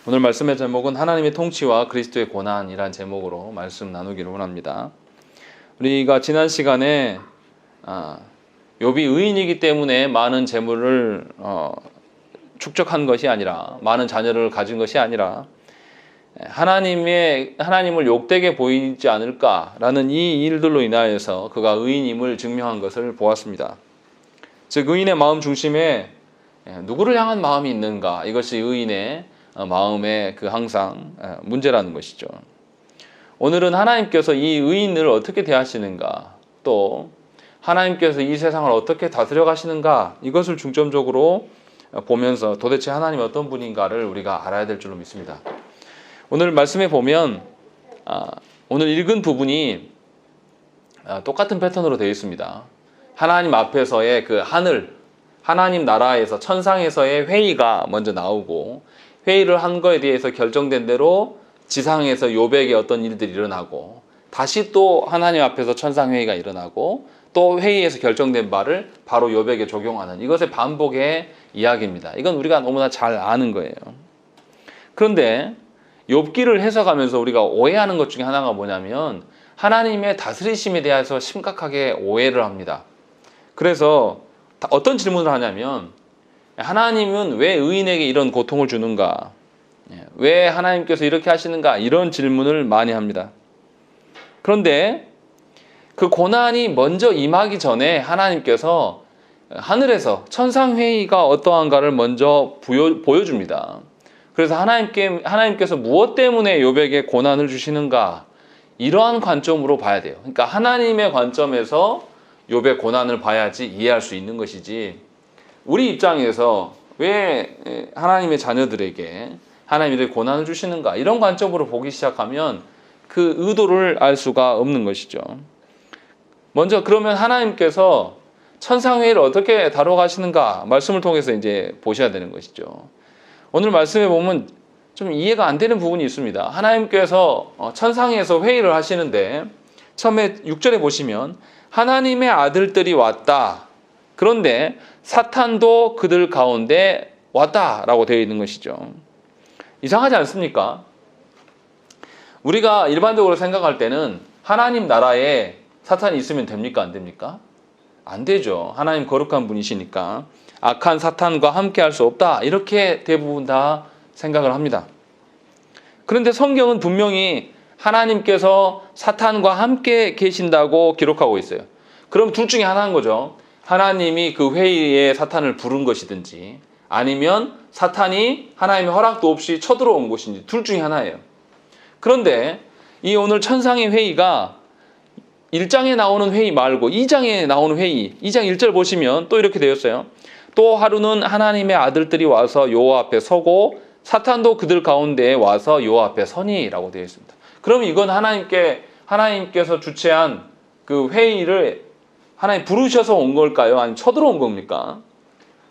오늘 말씀의 제목은 하나님의 통치와 그리스도의 고난이란 제목으로 말씀 나누기를 원합니다. 우리가 지난 시간에 욥이 의인이기 때문에 많은 재물을 축적한 것이 아니라, 많은 자녀를 가진 것이 아니라 하나님을 욕되게 보이지 않을까라는 이 일들로 인하여서 그가 의인임을 증명한 것을 보았습니다. 즉 의인의 마음 중심에 누구를 향한 마음이 있는가, 이것이 의인의 마음의 항상 문제라는 것이죠. 오늘은 하나님께서 이 의인을 어떻게 대하시는가, 또 하나님께서 이 세상을 어떻게 다스려 가시는가, 이것을 중점적으로 보면서 도대체 하나님이 어떤 분인가를 우리가 알아야 될 줄로 믿습니다. 오늘 말씀에 보면 오늘 읽은 부분이 똑같은 패턴으로 되어 있습니다. 하나님 앞에서의 하나님 나라에서, 천상에서의 회의가 먼저 나오고, 회의를 한 거에 대해서 결정된 대로 지상에서 욥에게 어떤 일들이 일어나고, 다시 또 하나님 앞에서 천상회의가 일어나고, 또 회의에서 결정된 바를 바로 욥에게 적용하는, 이것의 반복의 이야기입니다. 이건 우리가 너무나 잘 아는 거예요. 그런데 욥기를 해석하면서 우리가 오해하는 것 중에 하나가 뭐냐면, 하나님의 다스리심에 대해서 심각하게 오해를 합니다. 그래서 어떤 질문을 하냐면, 하나님은 왜 의인에게 이런 고통을 주는가? 왜 하나님께서 이렇게 하시는가? 이런 질문을 많이 합니다. 그런데 그 고난이 먼저 임하기 전에 하나님께서 하늘에서 천상회의가 어떠한가를 먼저 보여줍니다. 그래서 하나님께서 무엇 때문에 욥에게 고난을 주시는가? 이러한 관점으로 봐야 돼요. 그러니까 하나님의 관점에서 욥의 고난을 봐야지 이해할 수 있는 것이지, 우리 입장에서 왜 하나님의 자녀들에게 하나님이 고난을 주시는가, 이런 관점으로 보기 시작하면 그 의도를 알 수가 없는 것이죠. 먼저 그러면 하나님께서 천상회의를 어떻게 다뤄가시는가, 말씀을 통해서 이제 보셔야 되는 것이죠. 오늘 말씀에 보면 좀 이해가 안 되는 부분이 있습니다. 하나님께서 천상에서 회의를 하시는데, 처음에 6절에 보시면 하나님의 아들들이 왔다, 그런데 사탄도 그들 가운데 왔다라고 되어 있는 것이죠. 이상하지 않습니까? 우리가 일반적으로 생각할 때는 하나님 나라에 사탄이 있으면 됩니까? 안 됩니까? 안 되죠. 하나님 거룩한 분이시니까 악한 사탄과 함께 할 수 없다, 이렇게 대부분 다 생각을 합니다. 그런데 성경은 분명히 하나님께서 사탄과 함께 계신다고 기록하고 있어요. 그럼 둘 중에 하나인 거죠. 하나님이 그 회의에 사탄을 부른 것이든지, 아니면 사탄이 하나님의 허락도 없이 쳐들어온 것인지, 둘 중에 하나예요. 그런데 이 오늘 천상의 회의가 1장에 나오는 회의 말고 2장에 나오는 회의, 2장 1절 보시면 또 이렇게 되었어요. 또 하루는 하나님의 아들들이 와서 여호와 앞에 서고 사탄도 그들 가운데에 와서 여호와 앞에 서니라고 되어 있습니다. 그럼 이건 하나님께서 주최한 그 회의를 하나님 부르셔서 온 걸까요? 아니면 쳐들어온 겁니까?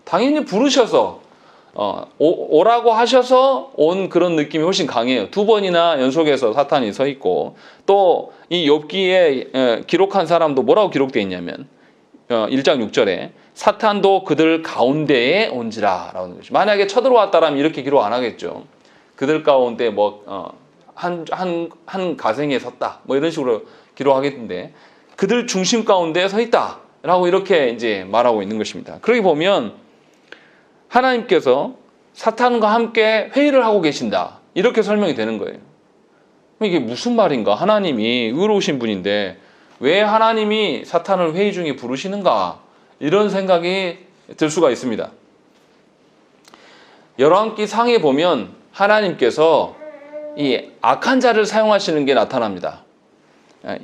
당연히 부르셔서 오라고 하셔서 온 그런 느낌이 훨씬 강해요. 두 번이나 연속해서 사탄이 서 있고, 또 이 욥기에 기록한 사람도 뭐라고 기록되어 있냐면 1장 6절에 사탄도 그들 가운데에 온지라 라고 하는 것이죠. 만약에 쳐들어왔다라면 이렇게 기록 안 하겠죠. 그들 가운데 한 가생에 섰다, 이런 식으로 기록하겠는데, 그들 중심 가운데 서 있다 라고 이렇게 이제 말하고 있는 것입니다. 그렇게 보면 하나님께서 사탄과 함께 회의를 하고 계신다, 이렇게 설명이 되는 거예요. 이게 무슨 말인가? 하나님이 의로우신 분인데 왜 하나님이 사탄을 회의 중에 부르시는가? 이런 생각이 들 수가 있습니다. 열왕기 상에 보면 하나님께서 이 악한 자를 사용하시는 게 나타납니다.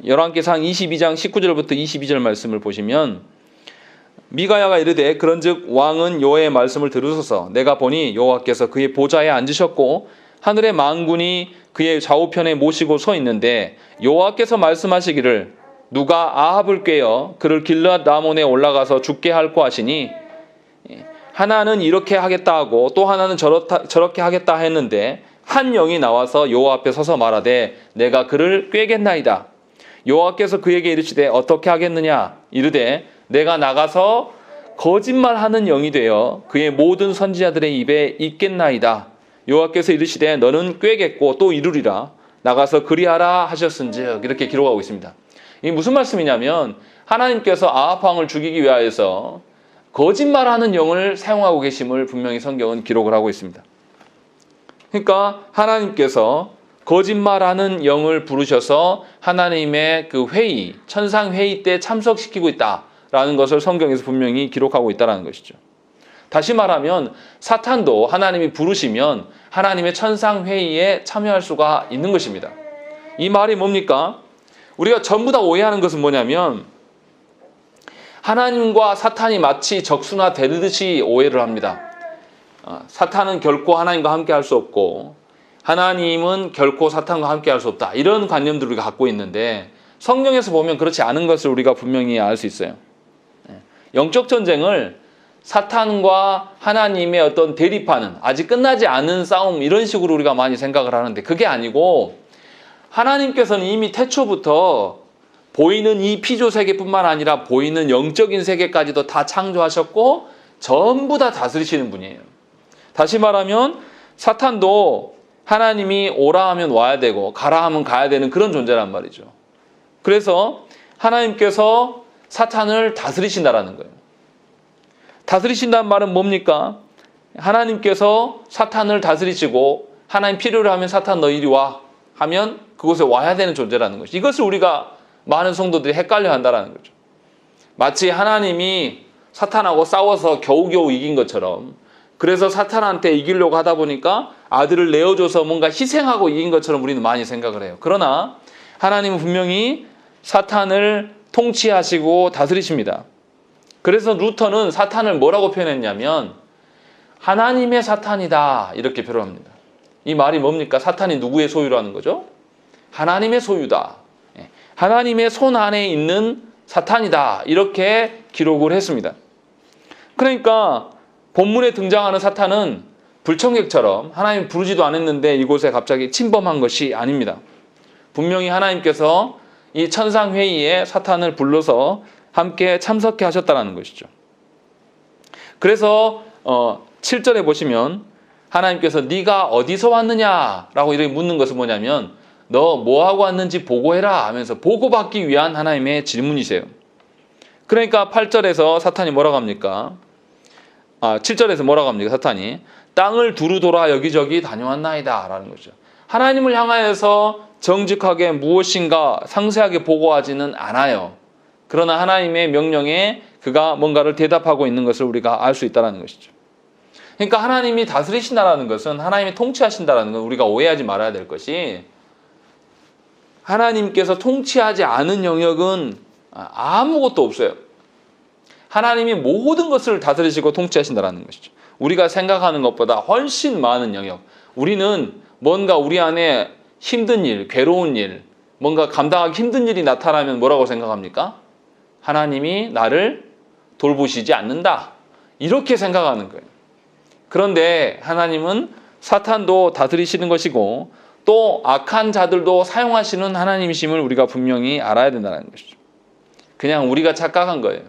열왕기상 22장 19절부터 22절 말씀을 보시면, 미가야가 이르되 그런즉 왕은 여호와의 말씀을 들으소서. 내가 보니 여호와께서 그의 보좌에 앉으셨고 하늘의 만군이 그의 좌우편에 모시고 서 있는데, 여호와께서 말씀하시기를 누가 아합을 꾀어 그를 길르앗 라몬에 올라가서 죽게 할꼬 하시니, 하나는 이렇게 하겠다 하고 또 하나는 저렇게 하겠다 했는데, 한 영이 나와서 여호와 앞에 서서 말하되 내가 그를 꾀겠나이다. 여호와께서 그에게 이르시되 어떻게 하겠느냐? 이르되 내가 나가서 거짓말하는 영이 되어 그의 모든 선지자들의 입에 있겠나이다. 여호와께서 이르시되 너는 꾀겠고 또 이루리라. 나가서 그리하라 하셨은즉 이렇게 기록하고 있습니다. 이게 무슨 말씀이냐면 하나님께서 아합 왕을 죽이기 위하여서 거짓말하는 영을 사용하고 계심을 분명히 성경은 기록을 하고 있습니다. 그러니까 하나님께서 거짓말하는 영을 부르셔서 하나님의 그 회의, 천상 회의 때 참석시키고 있다라는 것을 성경에서 분명히 기록하고 있다는 것이죠. 다시 말하면 사탄도 하나님이 부르시면 하나님의 천상 회의에 참여할 수가 있는 것입니다. 이 말이 뭡니까? 우리가 전부 다 오해하는 것은 뭐냐면 하나님과 사탄이 마치 적수나 되듯이 오해를 합니다. 사탄은 결코 하나님과 함께 할 수 없고 하나님은 결코 사탄과 함께 할 수 없다. 이런 관념들을 우리가 갖고 있는데 성경에서 보면 그렇지 않은 것을 우리가 분명히 알 수 있어요. 영적 전쟁을 사탄과 하나님의 어떤 대립하는 아직 끝나지 않은 싸움 이런 식으로 우리가 많이 생각을 하는데 그게 아니고 하나님께서는 이미 태초부터 보이는 이 피조 세계뿐만 아니라 보이는 영적인 세계까지도 다 창조하셨고 전부 다 다스리시는 분이에요. 다시 말하면 사탄도 하나님이 오라 하면 와야 되고 가라 하면 가야 되는 그런 존재란 말이죠. 그래서 하나님께서 사탄을 다스리신다라는 거예요. 다스리신다는 말은 뭡니까? 하나님께서 사탄을 다스리시고 하나님 필요로 하면 사탄 너 이리 와 하면 그곳에 와야 되는 존재라는 것이죠. 이것을 우리가 많은 성도들이 헷갈려 한다는 거죠. 마치 하나님이 사탄하고 싸워서 겨우겨우 이긴 것처럼 그래서 사탄한테 이기려고 하다 보니까 아들을 내어줘서 뭔가 희생하고 이긴 것처럼 우리는 많이 생각을 해요. 그러나 하나님은 분명히 사탄을 통치하시고 다스리십니다. 그래서 루터는 사탄을 뭐라고 표현했냐면 하나님의 사탄이다 이렇게 표현합니다. 이 말이 뭡니까? 사탄이 누구의 소유라는 거죠? 하나님의 소유다. 하나님의 손 안에 있는 사탄이다 이렇게 기록을 했습니다. 그러니까 본문에 등장하는 사탄은 불청객처럼 하나님 부르지도 않았는데 이곳에 갑자기 침범한 것이 아닙니다. 분명히 하나님께서 이 천상회의에 사탄을 불러서 함께 참석해 하셨다는 것이죠. 그래서 7절에 보시면 하나님께서 네가 어디서 왔느냐라고 이렇게 묻는 것은 뭐냐면 너 뭐하고 왔는지 보고해라 하면서 보고받기 위한 하나님의 질문이세요. 그러니까 8절에서 사탄이 뭐라고 합니까? 7절에서 뭐라고 합니까? 사탄이 땅을 두루 돌아 여기저기 다녀왔나이다 라는 거죠. 하나님을 향하여서 정직하게 무엇인가 상세하게 보고하지는 않아요. 그러나 하나님의 명령에 그가 뭔가를 대답하고 있는 것을 우리가 알 수 있다는 것이죠. 그러니까 하나님이 다스리신다는 것은 하나님이 통치하신다는 건 우리가 오해하지 말아야 될 것이 하나님께서 통치하지 않은 영역은 아무것도 없어요. 하나님이 모든 것을 다스리시고 통치하신다는 것이죠. 우리가 생각하는 것보다 훨씬 많은 영역. 우리는 뭔가 우리 안에 힘든 일, 괴로운 일, 뭔가 감당하기 힘든 일이 나타나면 뭐라고 생각합니까? 하나님이 나를 돌보시지 않는다. 이렇게 생각하는 거예요. 그런데 하나님은 사탄도 다스리시는 것이고 또 악한 자들도 사용하시는 하나님이심을 우리가 분명히 알아야 된다는 것이죠. 그냥 우리가 착각한 거예요.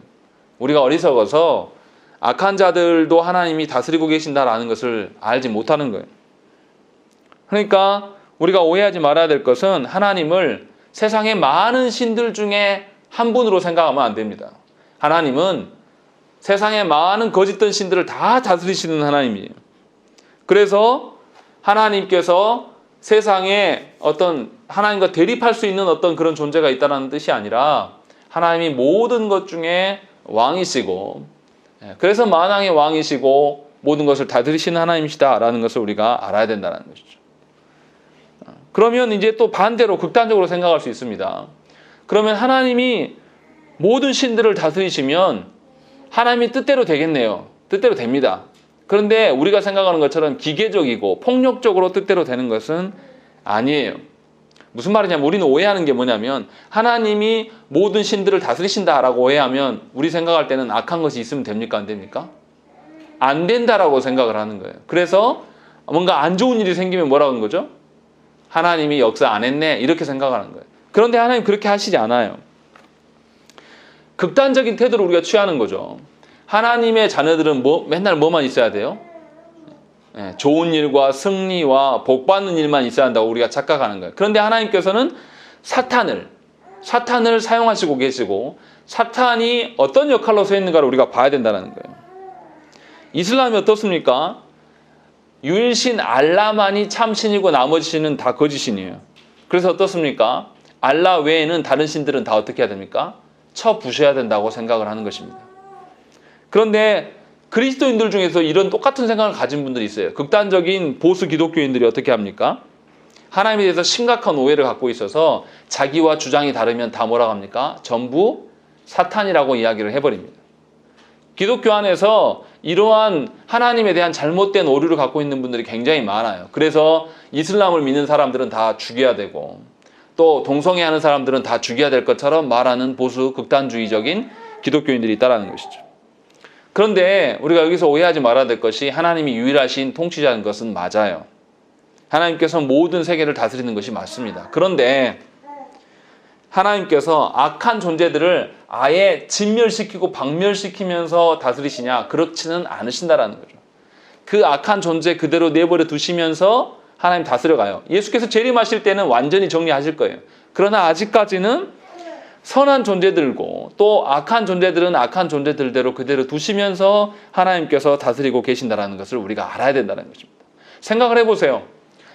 우리가 어리석어서 악한 자들도 하나님이 다스리고 계신다라는 것을 알지 못하는 거예요. 그러니까 우리가 오해하지 말아야 될 것은 하나님을 세상의 많은 신들 중에 한 분으로 생각하면 안 됩니다. 하나님은 세상의 많은 거짓된 신들을 다 다스리시는 하나님이에요. 그래서 하나님께서 세상에 어떤 하나님과 대립할 수 있는 어떤 그런 존재가 있다는 뜻이 아니라 하나님이 모든 것 중에 왕이시고 그래서 만왕의 왕이시고 모든 것을 다스리시는 하나님이시다라는 것을 우리가 알아야 된다는 것이죠. 그러면 이제 또 반대로 극단적으로 생각할 수 있습니다. 그러면 하나님이 모든 신들을 다스리시면 하나님이 뜻대로 되겠네요. 뜻대로 됩니다. 그런데 우리가 생각하는 것처럼 기계적이고 폭력적으로 뜻대로 되는 것은 아니에요. 무슨 말이냐면 우리는 오해하는 게 뭐냐면 하나님이 모든 신들을 다스리신다라고 오해하면 우리 생각할 때는 악한 것이 있으면 됩니까? 안 됩니까? 안 된다라고 생각을 하는 거예요. 그래서 뭔가 안 좋은 일이 생기면 뭐라고 하는 거죠? 하나님이 역사 안 했네 이렇게 생각하는 거예요. 그런데 하나님 그렇게 하시지 않아요. 극단적인 태도를 우리가 취하는 거죠. 하나님의 자녀들은 맨날 뭐만 있어야 돼요? 좋은 일과 승리와 복 받는 일만 있어야 한다고 우리가 착각하는 거예요. 그런데 하나님께서는 사탄을 사용하시고 계시고 사탄이 어떤 역할로 서 있는가를 우리가 봐야 된다는 거예요. 이슬람이 어떻습니까? 유일신 알라만이 참신이고 나머지 신은 다 거짓신이에요. 그래서 어떻습니까? 알라 외에는 다른 신들은 다 어떻게 해야 됩니까? 쳐부셔야 된다고 생각을 하는 것입니다. 그런데 그리스도인들 중에서 이런 똑같은 생각을 가진 분들이 있어요. 극단적인 보수 기독교인들이 어떻게 합니까? 하나님에 대해서 심각한 오해를 갖고 있어서 자기와 주장이 다르면 다 뭐라고 합니까? 전부 사탄이라고 이야기를 해버립니다. 기독교 안에서 이러한 하나님에 대한 잘못된 오류를 갖고 있는 분들이 굉장히 많아요. 그래서 이슬람을 믿는 사람들은 다 죽여야 되고 또 동성애하는 사람들은 다 죽여야 될 것처럼 말하는 보수 극단주의적인 기독교인들이 있다는 것이죠. 그런데 우리가 여기서 오해하지 말아야 될 것이 하나님이 유일하신 통치자인 것은 맞아요. 하나님께서 모든 세계를 다스리는 것이 맞습니다. 그런데 하나님께서 악한 존재들을 아예 진멸시키고 박멸시키면서 다스리시냐? 그렇지는 않으신다라는 거죠. 그 악한 존재 그대로 내버려 두시면서 하나님 다스려가요. 예수께서 재림하실 때는 완전히 정리하실 거예요. 그러나 아직까지는 선한 존재들고 또 악한 존재들은 악한 존재들대로 그대로 두시면서 하나님께서 다스리고 계신다는 것을 우리가 알아야 된다는 것입니다. 생각을 해보세요.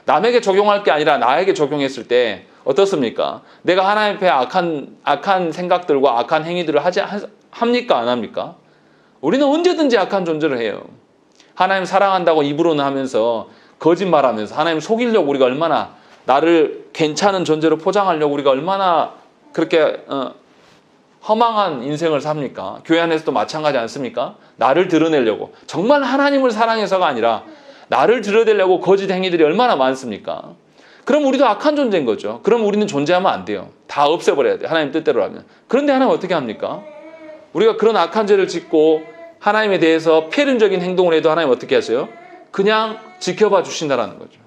남에게 적용할 게 아니라 나에게 적용했을 때 어떻습니까? 내가 하나님 앞에 악한 생각들과 악한 행위들을 합니까? 안 합니까? 우리는 언제든지 악한 존재를 해요. 하나님 사랑한다고 입으로는 하면서 거짓말하면서 하나님 속이려고 우리가 얼마나 나를 괜찮은 존재로 포장하려고 우리가 얼마나 그렇게 허망한 인생을 삽니까? 교회 안에서도 마찬가지 않습니까? 나를 드러내려고 정말 하나님을 사랑해서가 아니라 나를 드러내려고 거짓 행위들이 얼마나 많습니까? 그럼 우리도 악한 존재인 거죠. 그럼 우리는 존재하면 안 돼요. 다 없애버려야 돼요. 하나님 뜻대로 하면. 그런데 하나님 어떻게 합니까? 우리가 그런 악한 죄를 짓고 하나님에 대해서 폐륜적인 행동을 해도 하나님 어떻게 하세요? 그냥 지켜봐 주신다는 거죠.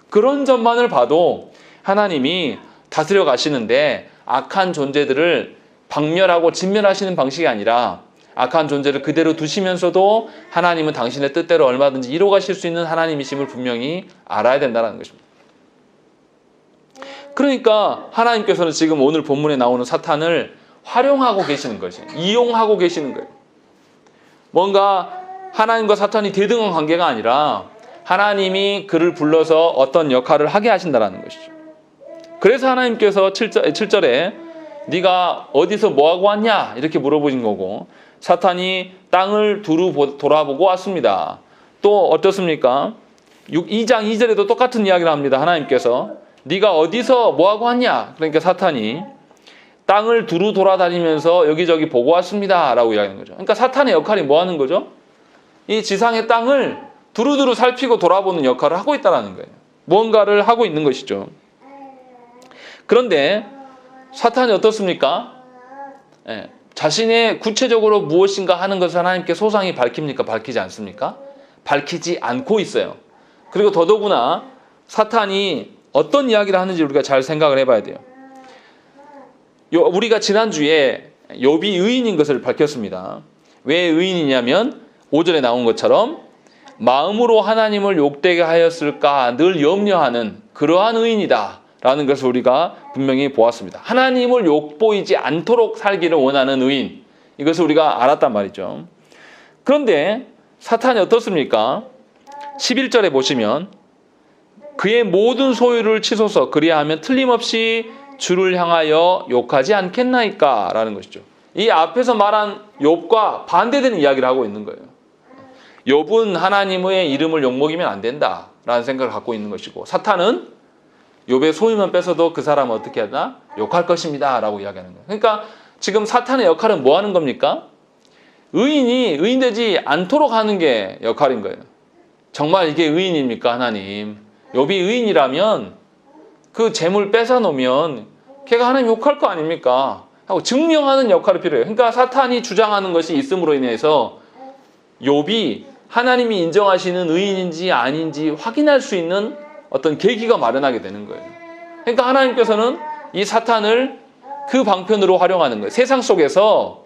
그런 점만을 봐도 하나님이 다스려 가시는데 악한 존재들을 박멸하고 진멸하시는 방식이 아니라 악한 존재를 그대로 두시면서도 하나님은 당신의 뜻대로 얼마든지 이뤄 가실 수 있는 하나님이심을 분명히 알아야 된다는 것입니다. 그러니까 하나님께서는 지금 오늘 본문에 나오는 사탄을 활용하고 계시는 것이에요. 이용하고 계시는 거예요. 뭔가 하나님과 사탄이 대등한 관계가 아니라 하나님이 그를 불러서 어떤 역할을 하게 하신다는 것이죠. 그래서 하나님께서 7절에 네가 어디서 뭐하고 왔냐? 이렇게 물어보신 거고 사탄이 땅을 두루 돌아보고 왔습니다. 또 어떻습니까? 2장 2절에도 똑같은 이야기를 합니다. 하나님께서 네가 어디서 뭐하고 왔냐? 그러니까 사탄이 땅을 두루 돌아다니면서 여기저기 보고 왔습니다. 라고 이야기하는 거죠. 그러니까 사탄의 역할이 뭐 하는 거죠? 이 지상의 땅을 두루두루 살피고 돌아보는 역할을 하고 있다는 거예요. 무언가를 하고 있는 것이죠. 그런데 사탄이 어떻습니까? 자신의 구체적으로 무엇인가 하는 것을 하나님께 소상히 밝힙니까? 밝히지 않습니까? 밝히지 않고 있어요. 그리고 더더구나 사탄이 어떤 이야기를 하는지 우리가 잘 생각을 해봐야 돼요. 우리가 지난주에 욥이 의인인 것을 밝혔습니다. 왜 의인이냐면 5절에 나온 것처럼 마음으로 하나님을 욕되게 하였을까 늘 염려하는 그러한 의인이다 라는 것을 우리가 분명히 보았습니다. 하나님을 욕보이지 않도록 살기를 원하는 의인, 이것을 우리가 알았단 말이죠. 그런데 사탄이 어떻습니까? 11절에 보시면 그의 모든 소유를 치소서 그리하면 틀림없이 주를 향하여 욕하지 않겠나이까 라는 것이죠. 이 앞에서 말한 욥과 반대되는 이야기를 하고 있는 거예요. 욥은 하나님의 이름을 욕먹이면 안 된다라는 생각을 갖고 있는 것이고 사탄은 욥의 소유만 뺏어도 그 사람은 어떻게 하나? 욕할 것입니다 라고 이야기하는 거예요. 그러니까 지금 사탄의 역할은 뭐 하는 겁니까? 의인이 의인되지 않도록 하는 게 역할인 거예요. 정말 이게 의인입니까 하나님? 욥이 의인이라면 그 재물 뺏어 놓으면 걔가 하나님 욕할 거 아닙니까? 하고 증명하는 역할이 필요해요. 그러니까 사탄이 주장하는 것이 있음으로 인해서 욥이 하나님이 인정하시는 의인인지 아닌지 확인할 수 있는 어떤 계기가 마련하게 되는 거예요. 그러니까 하나님께서는 이 사탄을 그 방편으로 활용하는 거예요. 세상 속에서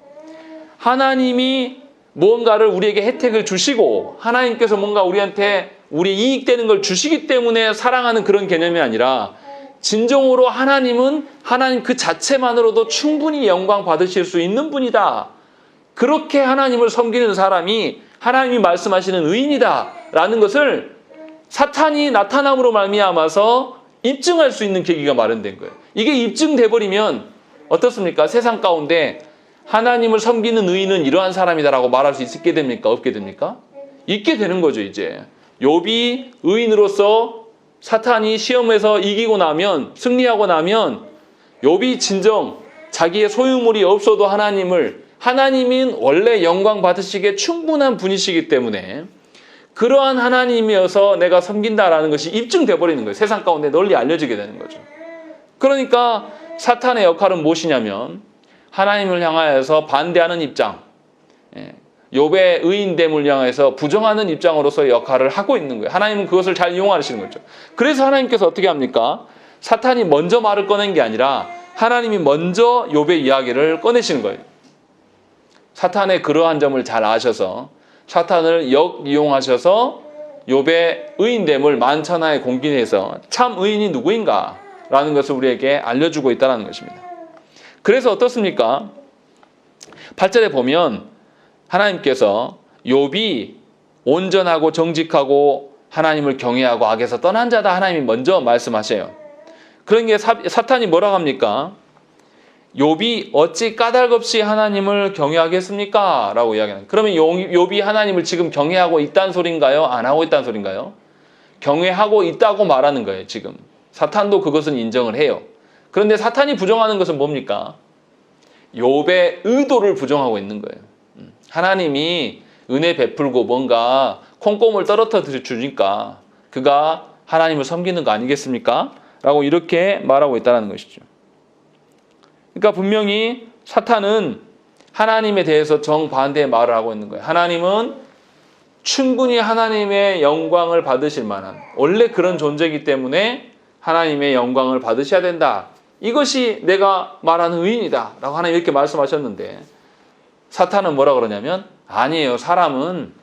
하나님이 무언가를 우리에게 혜택을 주시고 하나님께서 뭔가 우리한테 우리 이익되는 걸 주시기 때문에 사랑하는 그런 개념이 아니라 진정으로 하나님은 하나님 그 자체만으로도 충분히 영광 받으실 수 있는 분이다. 그렇게 하나님을 섬기는 사람이 하나님이 말씀하시는 의인이다 라는 것을 사탄이 나타남으로 말미암아서 입증할 수 있는 계기가 마련된 거예요. 이게 입증돼 버리면 어떻습니까? 세상 가운데 하나님을 섬기는 의인은 이러한 사람이다라고 말할 수 있게 됩니까? 없게 됩니까? 있게 되는 거죠. 이제 욥이 의인으로서 사탄이 시험에서 이기고 나면, 승리하고 나면 욥이 진정 자기의 소유물이 없어도 하나님이 원래 영광 받으시기에 충분한 분이시기 때문에 그러한 하나님이어서 내가 섬긴다라는 것이 입증돼 버리는 거예요. 세상 가운데 널리 알려지게 되는 거죠. 그러니까 사탄의 역할은 무엇이냐면 하나님을 향하여서 반대하는 입장, 욥의 의인됨을 향해서 부정하는 입장으로서의 역할을 하고 있는 거예요. 하나님은 그것을 잘 이용하시는 거죠. 그래서 하나님께서 어떻게 합니까? 사탄이 먼저 말을 꺼낸 게 아니라 하나님이 먼저 욥의 이야기를 꺼내시는 거예요. 사탄의 그러한 점을 잘 아셔서 사탄을 역이용하셔서 욥의 의인됨을 만천하에 공개해서 참 의인이 누구인가 라는 것을 우리에게 알려주고 있다는 것입니다. 그래서 어떻습니까? 8절에 보면 하나님께서 욥이 온전하고 정직하고 하나님을 경외하고 악에서 떠난 자다 하나님이 먼저 말씀하셔요. 그런 게 사탄이 뭐라고 합니까? 욥이 어찌 까닭없이 하나님을 경외하겠습니까? 라고 이야기하는. 그러면 욥이 하나님을 지금 경외하고 있다는 소린가요? 안 하고 있다는 소린가요? 경외하고 있다고 말하는 거예요. 지금 사탄도 그것은 인정을 해요. 그런데 사탄이 부정하는 것은 뭡니까? 욥의 의도를 부정하고 있는 거예요. 하나님이 은혜 베풀고 뭔가 콩고물 떨어뜨려 주니까 그가 하나님을 섬기는 거 아니겠습니까? 라고 이렇게 말하고 있다는 것이죠. 그러니까 분명히 사탄은 하나님에 대해서 정반대의 말을 하고 있는 거예요. 하나님은 충분히 하나님의 영광을 받으실 만한 원래 그런 존재이기 때문에 하나님의 영광을 받으셔야 된다. 이것이 내가 말하는 의인이다 라고 하나님 이렇게 말씀하셨는데 사탄은 뭐라 그러냐면 아니에요. 사람은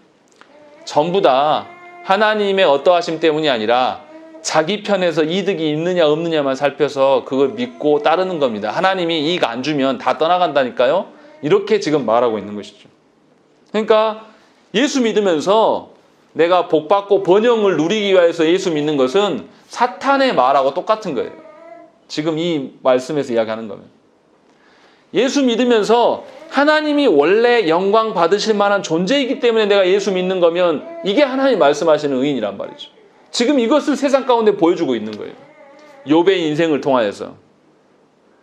전부 다 하나님의 어떠하심 때문이 아니라 자기 편에서 이득이 있느냐 없느냐만 살펴서 그걸 믿고 따르는 겁니다. 하나님이 이익 안 주면 다 떠나간다니까요. 이렇게 지금 말하고 있는 것이죠. 그러니까 예수 믿으면서 내가 복받고 번영을 누리기 위해서 예수 믿는 것은 사탄의 말하고 똑같은 거예요. 지금 이 말씀에서 이야기하는 거면. 예수 믿으면서 하나님이 원래 영광 받으실 만한 존재이기 때문에 내가 예수 믿는 거면 이게 하나님 말씀하시는 의인이란 말이죠. 지금 이것을 세상 가운데 보여주고 있는 거예요. 욥의 인생을 통하여서.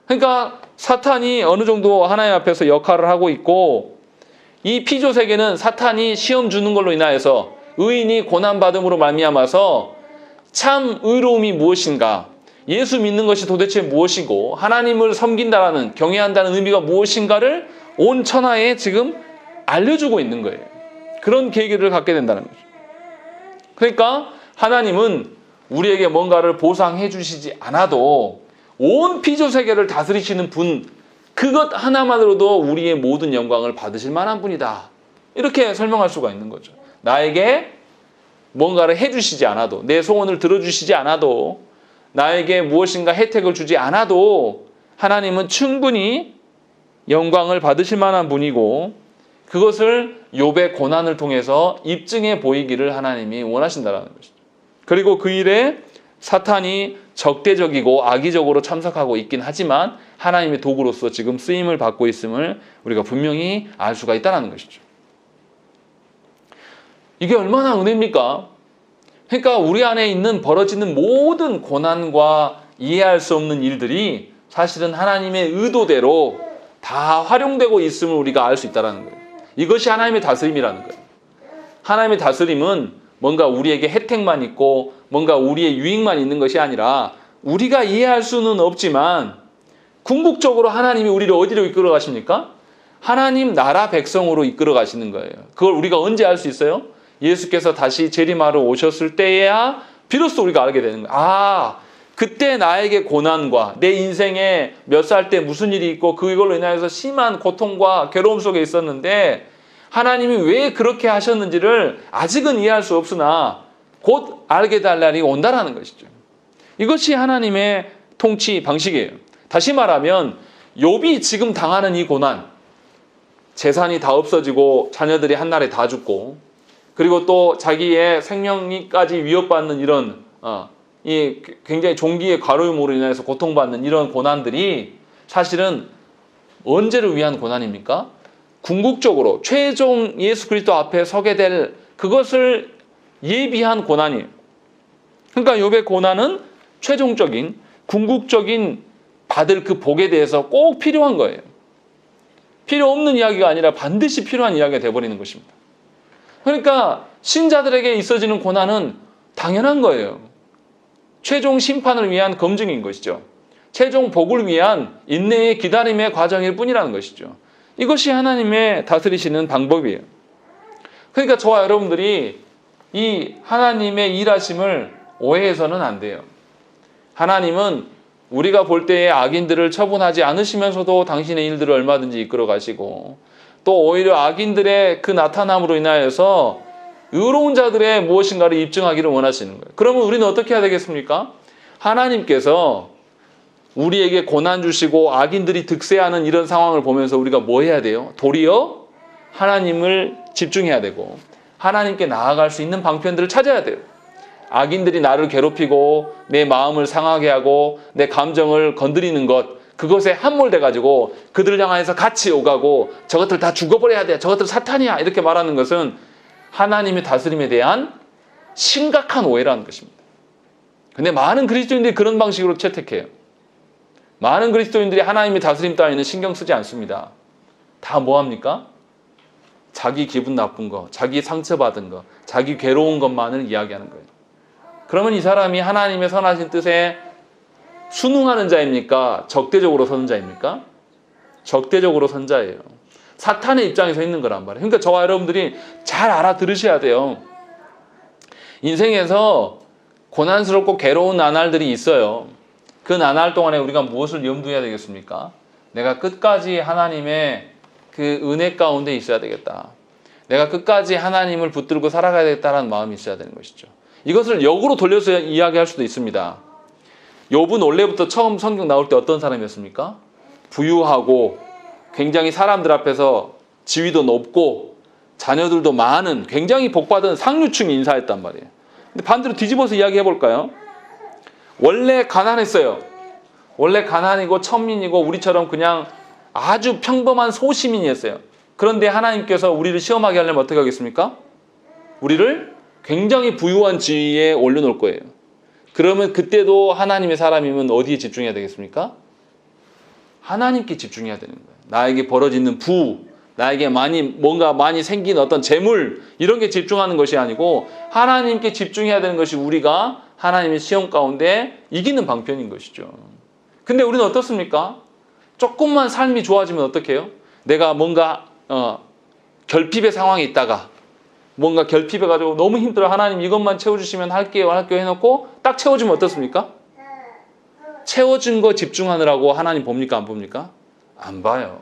그러니까 사탄이 어느 정도 하나님 앞에서 역할을 하고 있고 이 피조 세계는 사탄이 시험 주는 걸로 인하여서 의인이 고난받음으로 말미암아서 참 의로움이 무엇인가, 예수 믿는 것이 도대체 무엇이고 하나님을 섬긴다라는 경외한다는 의미가 무엇인가를 온 천하에 지금 알려주고 있는 거예요. 그런 계기를 갖게 된다는 거죠. 그러니까 하나님은 우리에게 뭔가를 보상해 주시지 않아도 온 피조세계를 다스리시는 분, 그것 하나만으로도 우리의 모든 영광을 받으실 만한 분이다. 이렇게 설명할 수가 있는 거죠. 나에게 뭔가를 해 주시지 않아도, 내 소원을 들어주시지 않아도, 나에게 무엇인가 혜택을 주지 않아도 하나님은 충분히 영광을 받으실 만한 분이고 그것을 욥의 고난을 통해서 입증해 보이기를 하나님이 원하신다는 것이죠. 그리고 그 일에 사탄이 적대적이고 악의적으로 참석하고 있긴 하지만 하나님의 도구로서 지금 쓰임을 받고 있음을 우리가 분명히 알 수가 있다는 것이죠. 이게 얼마나 은혜입니까? 그러니까 우리 안에 있는 벌어지는 모든 고난과 이해할 수 없는 일들이 사실은 하나님의 의도대로 다 활용되고 있음을 우리가 알 수 있다는 거예요. 이것이 하나님의 다스림이라는 거예요. 하나님의 다스림은 뭔가 우리에게 혜택만 있고 뭔가 우리의 유익만 있는 것이 아니라 우리가 이해할 수는 없지만 궁극적으로 하나님이 우리를 어디로 이끌어 가십니까? 하나님 나라 백성으로 이끌어 가시는 거예요. 그걸 우리가 언제 알 수 있어요? 예수께서 다시 재림하러 오셨을 때야 비로소 우리가 알게 되는 거예요. 아, 그때 나에게 고난과 내 인생에 몇 살 때 무슨 일이 있고 그걸로 인하여서 심한 고통과 괴로움 속에 있었는데 하나님이 왜 그렇게 하셨는지를 아직은 이해할 수 없으나 곧 알게 될 날이 온다라는 것이죠. 이것이 하나님의 통치 방식이에요. 다시 말하면 욥이 지금 당하는 이 고난, 재산이 다 없어지고 자녀들이 한날에 다 죽고, 그리고 또 자기의 생명이까지 위협받는 이런 이 굉장히 종기의 과로임으로 인해서 고통받는 이런 고난들이 사실은 언제를 위한 고난입니까? 궁극적으로 최종 예수 그리스도 앞에 서게 될 그것을 예비한 고난이에요. 그러니까 욥의 고난은 최종적인 궁극적인 받을 그 복에 대해서 꼭 필요한 거예요. 필요 없는 이야기가 아니라 반드시 필요한 이야기가 되어버리는 것입니다. 그러니까 신자들에게 있어지는 고난은 당연한 거예요. 최종 심판을 위한 검증인 것이죠. 최종 복을 위한 인내의 기다림의 과정일 뿐이라는 것이죠. 이것이 하나님의 다스리시는 방법이에요. 그러니까 저와 여러분들이 이 하나님의 일하심을 오해해서는 안 돼요. 하나님은 우리가 볼 때의 악인들을 처분하지 않으시면서도 당신의 일들을 얼마든지 이끌어 가시고, 또 오히려 악인들의 그 나타남으로 인하여서 의로운 자들의 무엇인가를 입증하기를 원하시는 거예요. 그러면 우리는 어떻게 해야 되겠습니까? 하나님께서 우리에게 고난 주시고 악인들이 득세하는 이런 상황을 보면서 우리가 뭐 해야 돼요? 도리어 하나님을 집중해야 되고 하나님께 나아갈 수 있는 방편들을 찾아야 돼요. 악인들이 나를 괴롭히고 내 마음을 상하게 하고 내 감정을 건드리는 것, 그것에 함몰돼가지고 그들을 향해서 같이 오가고 저것들 다 죽어버려야 돼, 저것들 사탄이야, 이렇게 말하는 것은 하나님의 다스림에 대한 심각한 오해라는 것입니다. 근데 많은 그리스도인들이 그런 방식으로 채택해요. 많은 그리스도인들이 하나님의 다스림 따위는 신경 쓰지 않습니다. 다 뭐합니까? 자기 기분 나쁜 거, 자기 상처받은 거, 자기 괴로운 것만을 이야기하는 거예요. 그러면 이 사람이 하나님의 선하신 뜻에 순응하는 자입니까? 적대적으로 서는 자입니까? 적대적으로 선 자예요. 사탄의 입장에 서 있는 거란 말이에요. 그러니까 저와 여러분들이 잘 알아들으셔야 돼요. 인생에서 고난스럽고 괴로운 나날들이 있어요. 그 나날 동안에 우리가 무엇을 염두해야 되겠습니까? 내가 끝까지 하나님의 그 은혜 가운데 있어야 되겠다. 내가 끝까지 하나님을 붙들고 살아가야 되겠다는 마음이 있어야 되는 것이죠. 이것을 역으로 돌려서 이야기할 수도 있습니다. 욥은 원래부터 처음 성경 나올 때 어떤 사람이었습니까? 부유하고 굉장히 사람들 앞에서 지위도 높고 자녀들도 많은 굉장히 복받은 상류층 인사였단 말이에요. 근데 반대로 뒤집어서 이야기해 볼까요? 원래 가난했어요. 원래 가난이고 천민이고 우리처럼 그냥 아주 평범한 소시민이었어요. 그런데 하나님께서 우리를 시험하게 하려면 어떻게 하겠습니까? 우리를 굉장히 부유한 지위에 올려놓을 거예요. 그러면 그때도 하나님의 사람이면 어디에 집중해야 되겠습니까? 하나님께 집중해야 되는 거예요. 나에게 벌어지는 부, 나에게 뭔가 많이 생긴 어떤 재물, 이런 게 집중하는 것이 아니고 하나님께 집중해야 되는 것이 우리가 하나님의 시험 가운데 이기는 방편인 것이죠. 근데 우리는 어떻습니까? 조금만 삶이 좋아지면 어떻게 해요? 내가 뭔가 결핍의 상황에 있다가 뭔가 결핍해가지고 너무 힘들어, 하나님 이것만 채워주시면 할게요 해놓고 딱 채워주면 어떻습니까? 채워준 거 집중하느라고 하나님 봅니까? 안 봅니까? 안 봐요.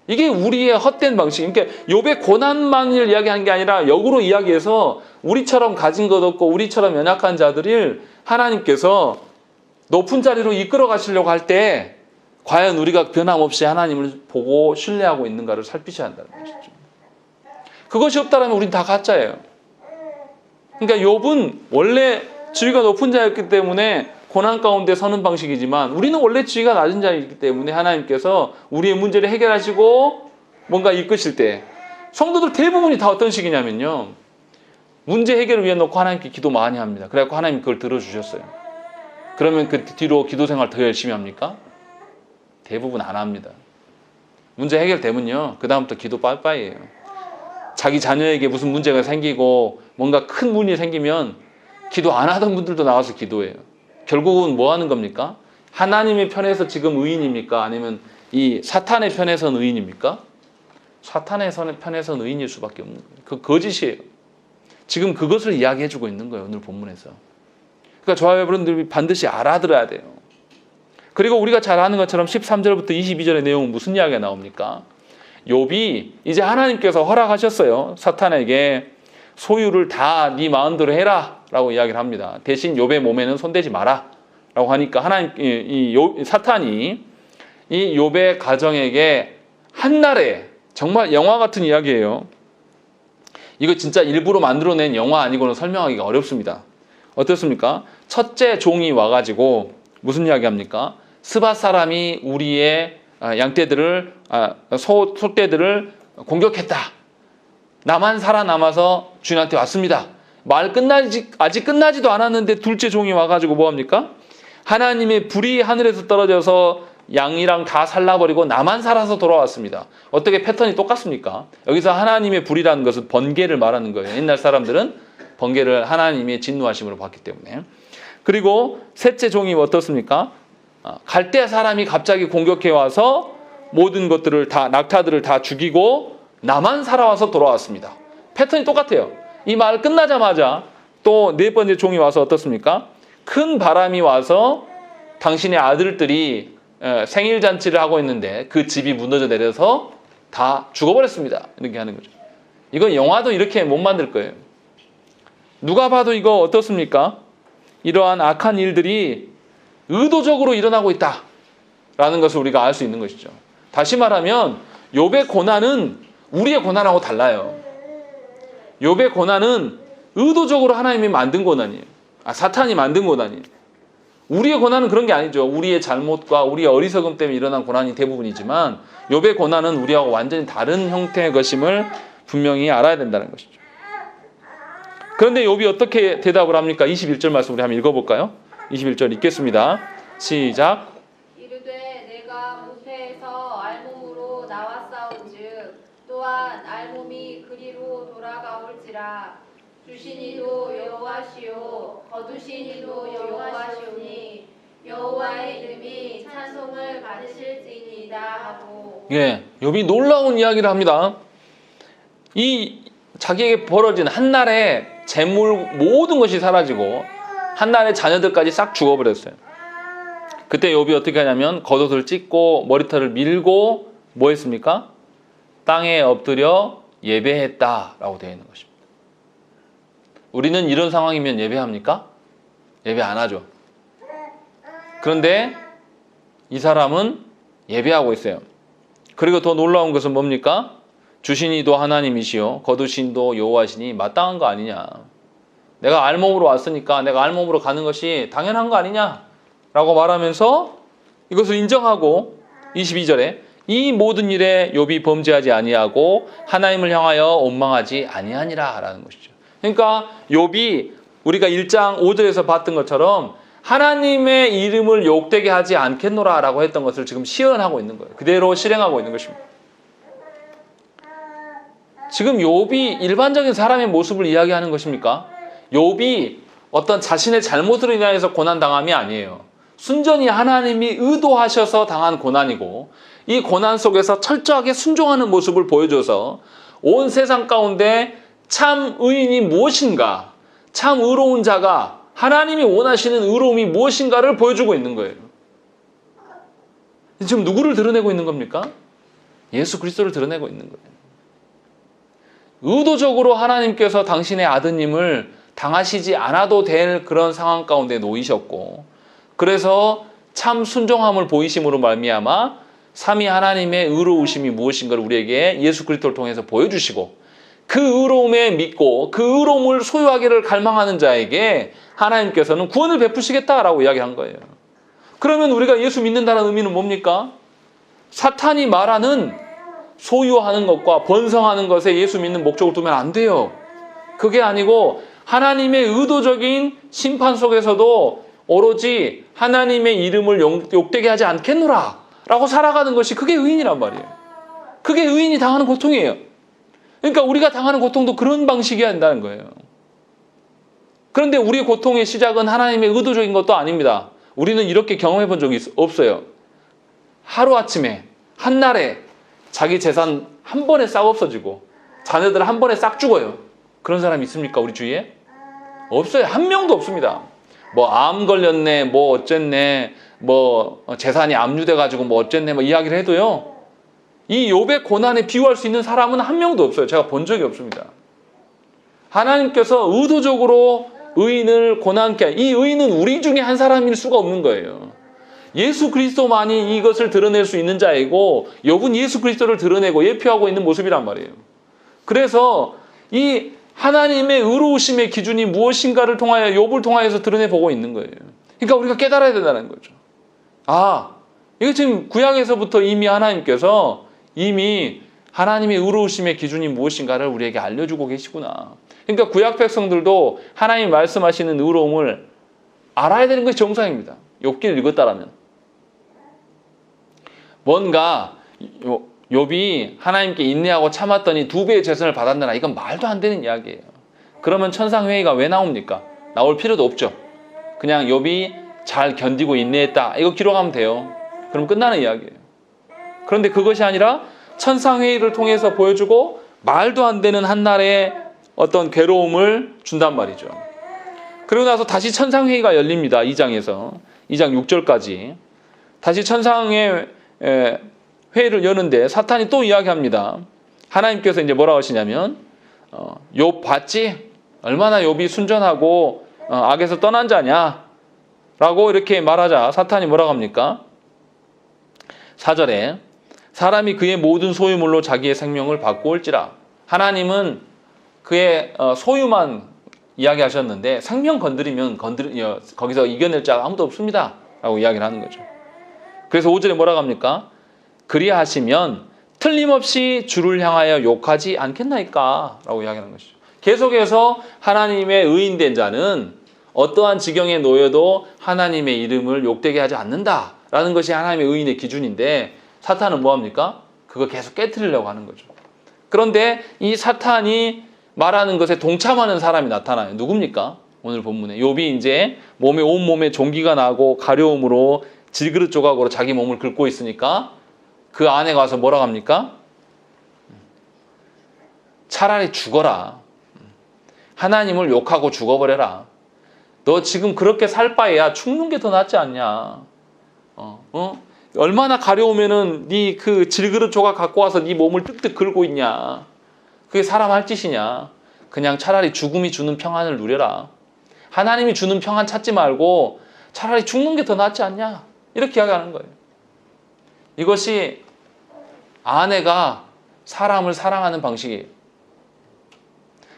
이게 우리의 헛된 방식. 그러니까 욥의 고난만을 이야기하는 게 아니라 역으로 이야기해서 우리처럼 가진 것 없고 우리처럼 연약한 자들을 하나님께서 높은 자리로 이끌어 가시려고 할 때 과연 우리가 변함없이 하나님을 보고 신뢰하고 있는가를 살피셔야 한다는 것이죠. 그것이 없다면 우린 다 가짜예요. 그러니까 욥은 원래 지위가 높은 자였기 때문에 고난 가운데 서는 방식이지만 우리는 원래 지위가 낮은 자이기 때문에 하나님께서 우리의 문제를 해결하시고 뭔가 이끄실 때 성도들 대부분이 다 어떤 식이냐면요, 문제 해결을 위해 놓고 하나님께 기도 많이 합니다. 그래갖고 하나님 그걸 들어주셨어요. 그러면 그 뒤로 기도 생활 더 열심히 합니까? 대부분 안 합니다. 문제 해결되면요, 그 다음부터 기도 빠이빠이예요. 자기 자녀에게 무슨 문제가 생기고 뭔가 큰 문이 생기면 기도 안 하던 분들도 나와서 기도해요. 결국은 뭐 하는 겁니까? 하나님의 편에서 지금 의인입니까? 아니면 이 사탄의 편에서는 의인입니까? 사탄의 편에서는 의인일 수밖에 없는 거예요. 그 거짓이에요. 지금 그것을 이야기해주고 있는 거예요, 오늘 본문에서. 그러니까 저와 여러분들이 반드시 알아들어야 돼요. 그리고 우리가 잘 아는 것처럼 13절부터 22절의 내용은 무슨 이야기가 나옵니까? 욥이 이제 하나님께서 허락하셨어요. 사탄에게 소유를 다 네 마음대로 해라 라고 이야기를 합니다. 대신 욥의 몸에는 손대지 마라 라고 하니까 하나님 사탄이 이 욥의 가정에게 한날에 정말 영화 같은 이야기예요. 이거 진짜 일부러 만들어낸 영화 아니고는 설명하기가 어렵습니다. 어떻습니까? 첫째 종이 와가지고 무슨 이야기 합니까? 스밧 사람이 우리의 양떼들을 소떼들을 공격했다. 나만 살아남아서 주인한테 왔습니다. 아직 끝나지도 않았는데 둘째 종이 와가지고 뭐 합니까? 하나님의 불이 하늘에서 떨어져서 양이랑 다 살라버리고 나만 살아서 돌아왔습니다. 어떻게 패턴이 똑같습니까? 여기서 하나님의 불이라는 것은 번개를 말하는 거예요. 옛날 사람들은 번개를 하나님의 진노하심으로 봤기 때문에. 그리고 셋째 종이 어떻습니까? 갈대 사람이 갑자기 공격해 와서 모든 것들을 다 낙타들을 다 죽이고 나만 살아와서 돌아왔습니다. 패턴이 똑같아요. 이 말 끝나자마자 또 네 번째 종이 와서 어떻습니까? 큰 바람이 와서 당신의 아들들이 생일 잔치를 하고 있는데 그 집이 무너져 내려서 다 죽어버렸습니다. 이렇게 하는 거죠. 이건 영화도 이렇게 못 만들 거예요. 누가 봐도 이거 어떻습니까? 이러한 악한 일들이 의도적으로 일어나고 있다라는 것을 우리가 알 수 있는 것이죠. 다시 말하면 욥의 고난은 우리의 고난하고 달라요. 욥의 고난은 의도적으로 하나님이 만든 고난이에요. 사탄이 만든 고난이에요. 우리의 고난은 그런 게 아니죠. 우리의 잘못과 우리의 어리석음 때문에 일어난 고난이 대부분이지만 욥의 고난은 우리하고 완전히 다른 형태의 것임을 분명히 알아야 된다는 것이죠. 그런데 욥이 어떻게 대답을 합니까? 21절 말씀 우리 한번 읽어볼까요? 21절 읽겠습니다. 시작. 이르되 내가 모태에서 알몸으로 나왔사온즉 또한 알몸이 그리로 돌아가올지라 주신 이도 여호와시요 거두신 이도 여호와시오니 여호와의 이름이 찬송을 받으실지니이다 하고. 예, 욥이 놀라운 이야기를 합니다. 이 자기에게 벌어진 한날에 재물 모든 것이 사라지고 한날에 자녀들까지 싹 죽어버렸어요. 그때 욥이 어떻게 하냐면 겉옷을 찢고 머리털을 밀고 뭐 했습니까? 땅에 엎드려 예배했다라고 되어 있는 것입니다. 우리는 이런 상황이면 예배합니까? 예배 안 하죠. 그런데 이 사람은 예배하고 있어요. 그리고 더 놀라운 것은 뭡니까? 주신 이도 하나님이시요 거두신도 여호와시니 마땅한 거 아니냐. 내가 알몸으로 왔으니까 내가 알몸으로 가는 것이 당연한 거 아니냐 라고 말하면서 이것을 인정하고 22절에 이 모든 일에 욥이 범죄하지 아니하고 하나님을 향하여 원망하지 아니하니라 라는 것이죠. 그러니까 욥이 우리가 1장 5절에서 봤던 것처럼 하나님의 이름을 욕되게 하지 않겠노라 라고 했던 것을 지금 시연하고 있는 거예요. 그대로 실행하고 있는 것입니다. 지금 욥이 일반적인 사람의 모습을 이야기하는 것입니까? 욥이 어떤 자신의 잘못으로 인하여서 고난당함이 아니에요. 순전히 하나님이 의도하셔서 당한 고난이고 이 고난 속에서 철저하게 순종하는 모습을 보여줘서 온 세상 가운데 참 의인이 무엇인가, 참 의로운 자가 하나님이 원하시는 의로움이 무엇인가를 보여주고 있는 거예요. 지금 누구를 드러내고 있는 겁니까? 예수 그리스도를 드러내고 있는 거예요. 의도적으로 하나님께서 당신의 아드님을 당하시지 않아도 될 그런 상황 가운데 놓이셨고 그래서 참 순종함을 보이심으로 말미암아 삼위 하나님의 의로우심이 무엇인가를 우리에게 예수 그리스도를 통해서 보여주시고 그 의로움에 믿고 그 의로움을 소유하기를 갈망하는 자에게 하나님께서는 구원을 베푸시겠다라고 이야기한 거예요. 그러면 우리가 예수 믿는다는 의미는 뭡니까? 사탄이 말하는 소유하는 것과 번성하는 것에 예수 믿는 목적을 두면 안 돼요. 그게 아니고 하나님의 의도적인 심판 속에서도 오로지 하나님의 이름을 욕되게 하지 않겠노라 라고 살아가는 것이 그게 의인이란 말이에요. 그게 의인이 당하는 고통이에요. 그러니까 우리가 당하는 고통도 그런 방식이어야 한다는 거예요. 그런데 우리의 고통의 시작은 하나님의 의도적인 것도 아닙니다. 우리는 이렇게 경험해 본 적이 없어요. 하루아침에 한날에 자기 재산 한 번에 싹 없어지고 자녀들 한 번에 싹 죽어요. 그런 사람이 있습니까? 우리 주위에? 없어요. 한 명도 없습니다. 뭐 암 걸렸네, 뭐 어쨌네, 뭐 재산이 압류돼가지고 뭐 어쨌네, 뭐 이야기를 해도요. 이 욥의 고난에 비유할 수 있는 사람은 한 명도 없어요. 제가 본 적이 없습니다. 하나님께서 의도적으로 의인을 고난케, 이 의인은 우리 중에 한 사람일 수가 없는 거예요. 예수 그리스도만이 이것을 드러낼 수 있는 자이고 욥은 예수 그리스도를 드러내고 예표하고 있는 모습이란 말이에요. 그래서 이 하나님의 의로우심의 기준이 무엇인가를 통하여 욥을 통하여서 드러내보고 있는 거예요. 그러니까 우리가 깨달아야 된다는 거죠. 아, 이거 지금 구약에서부터 이미 하나님께서 이미 하나님의 의로우심의 기준이 무엇인가를 우리에게 알려주고 계시구나. 그러니까 구약 백성들도 하나님이 말씀하시는 의로움을 알아야 되는 것이 정상입니다. 욥기를 읽었다라면. 뭔가 욥이 하나님께 인내하고 참았더니 2배의 재선을 받았느라, 이건 말도 안 되는 이야기예요. 그러면 천상회의가 왜 나옵니까? 나올 필요도 없죠. 그냥 욥이 잘 견디고 인내했다, 이거 기록하면 돼요. 그럼 끝나는 이야기예요. 그런데 그것이 아니라 천상회의를 통해서 보여주고 말도 안 되는 한날의 어떤 괴로움을 준단 말이죠. 그리고 나서 다시 천상회의가 열립니다. 2장에서 2장 6절까지 다시 천상의 회의를 여는데 사탄이 또 이야기합니다. 하나님께서 이제 뭐라고 하시냐면 욥 봤지? 얼마나 욥이 순전하고 악에서 떠난 자냐? 라고 이렇게 말하자 사탄이 뭐라고 합니까? 4절에 사람이 그의 모든 소유물로 자기의 생명을 바꾸올지라. 하나님은 그의 소유만 이야기하셨는데 생명 건드리면 거기서 이겨낼 자가 아무도 없습니다 라고 이야기를 하는 거죠. 그래서 5절에 뭐라고 합니까? 그리하시면 틀림없이 주를 향하여 욕하지 않겠나이까 라고 이야기하는 것이죠. 계속해서 하나님의 의인된 자는 어떠한 지경에 놓여도 하나님의 이름을 욕되게 하지 않는다라는 것이 하나님의 의인의 기준인데 사탄은 뭐합니까? 그거 계속 깨트리려고 하는 거죠. 그런데 이 사탄이 말하는 것에 동참하는 사람이 나타나요. 누굽니까? 오늘 본문에 욥이 이제 온몸에 종기가 나고 가려움으로 질그릇 조각으로 자기 몸을 긁고 있으니까 그 안에 가서 뭐라고 합니까? 차라리 죽어라. 하나님을 욕하고 죽어버려라. 너 지금 그렇게 살 바에야 죽는 게 더 낫지 않냐? 얼마나 가려우면은 네 그 질그릇 조각 갖고 와서 네 몸을 뜩뜩 긁고 있냐? 그게 사람 할 짓이냐? 그냥 차라리 죽음이 주는 평안을 누려라. 하나님이 주는 평안 찾지 말고 차라리 죽는 게 더 낫지 않냐? 이렇게 이야기하는 거예요. 이것이 아내가 사람을 사랑하는 방식이에요.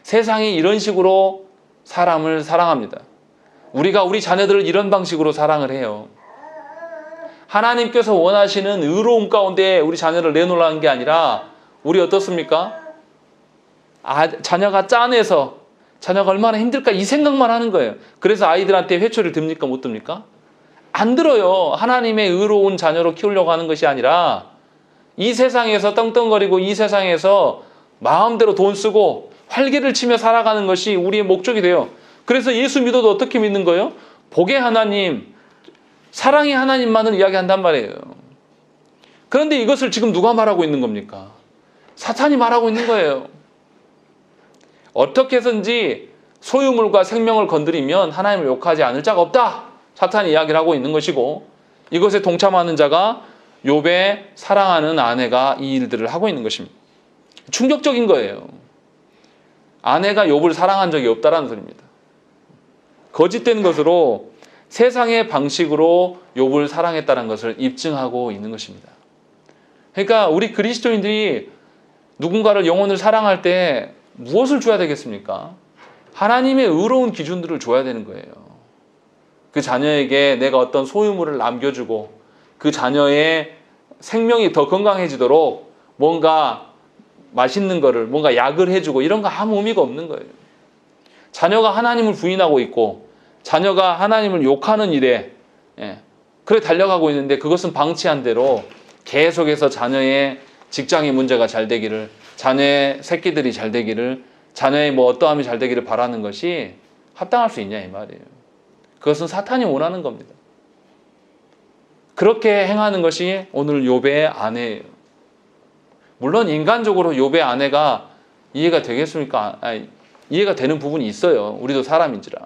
세상이 이런 식으로 사람을 사랑합니다. 우리가 우리 자녀들을 이런 방식으로 사랑을 해요. 하나님께서 원하시는 의로움 가운데 우리 자녀를 내놓으라는 게 아니라 우리 어떻습니까? 자녀가 짠해서 자녀가 얼마나 힘들까 이 생각만 하는 거예요. 그래서 아이들한테 회초리를 듭니까? 못 듭니까? 안 들어요. 하나님의 의로운 자녀로 키우려고 하는 것이 아니라 이 세상에서 떵떵거리고 이 세상에서 마음대로 돈 쓰고 활개를 치며 살아가는 것이 우리의 목적이 돼요. 그래서 예수 믿어도 어떻게 믿는 거예요? 복의 하나님, 사랑의 하나님만을 이야기한단 말이에요. 그런데 이것을 지금 누가 말하고 있는 겁니까? 사탄이 말하고 있는 거예요. 어떻게 해서든지 소유물과 생명을 건드리면 하나님을 욕하지 않을 자가 없다. 사탄이 이야기를 하고 있는 것이고 이것에 동참하는 자가 욥의 사랑하는 아내가 이 일들을 하고 있는 것입니다. 충격적인 거예요. 아내가 욥을 사랑한 적이 없다라는 소리입니다. 거짓된 것으로 세상의 방식으로 욥을 사랑했다는 것을 입증하고 있는 것입니다. 그러니까 우리 그리스도인들이 누군가를 영혼을 사랑할 때 무엇을 줘야 되겠습니까? 하나님의 의로운 기준들을 줘야 되는 거예요. 그 자녀에게 내가 어떤 소유물을 남겨주고 그 자녀의 생명이 더 건강해지도록 뭔가 맛있는 거를 뭔가 약을 해주고 이런 거 아무 의미가 없는 거예요. 자녀가 하나님을 부인하고 있고 자녀가 하나님을 욕하는 일에 그래 달려가고 있는데 그것은 방치한 대로 계속해서 자녀의 직장의 문제가 잘 되기를, 자녀의 새끼들이 잘 되기를, 자녀의 뭐 어떠함이 잘 되기를 바라는 것이 합당할 수 있냐 이 말이에요. 그것은 사탄이 원하는 겁니다. 그렇게 행하는 것이 오늘 욥의 아내예요. 물론 인간적으로 욥의 아내가 이해가 되겠습니까? 이해가 되는 부분이 있어요. 우리도 사람인지라.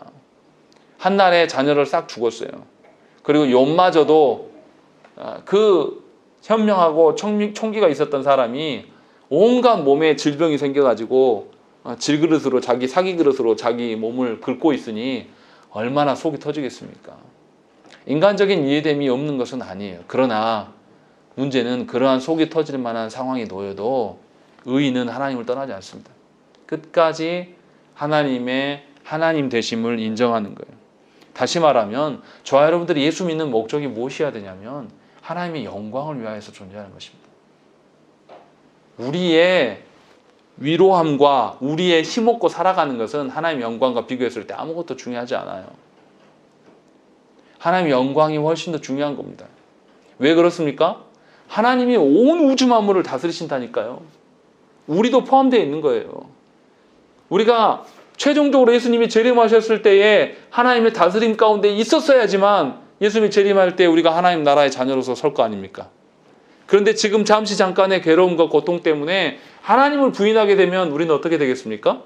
한날에 자녀를 싹 죽었어요. 그리고 욥마저도 그 현명하고 총기가 있었던 사람이 온갖 몸에 질병이 생겨가지고 질그릇으로 자기 사기 그릇으로 자기 몸을 긁고 있으니 얼마나 속이 터지겠습니까? 인간적인 이해됨이 없는 것은 아니에요. 그러나 문제는 그러한 속이 터질 만한 상황에 놓여도 의인은 하나님을 떠나지 않습니다. 끝까지 하나님의 하나님 되심을 인정하는 거예요. 다시 말하면 저와 여러분들이 예수 믿는 목적이 무엇이어야 되냐면 하나님의 영광을 위하여서 존재하는 것입니다. 우리의 위로함과 우리의 힘없고 살아가는 것은 하나님의 영광과 비교했을 때 아무것도 중요하지 않아요. 하나님의 영광이 훨씬 더 중요한 겁니다. 왜 그렇습니까? 하나님이 온 우주 만물을 다스리신다니까요. 우리도 포함되어 있는 거예요. 우리가 최종적으로 예수님이 재림하셨을 때에 하나님의 다스림 가운데 있었어야지만 예수님이 재림할 때 우리가 하나님 나라의 자녀로서 설 거 아닙니까? 그런데 지금 잠시 잠깐의 괴로움과 고통 때문에 하나님을 부인하게 되면 우리는 어떻게 되겠습니까?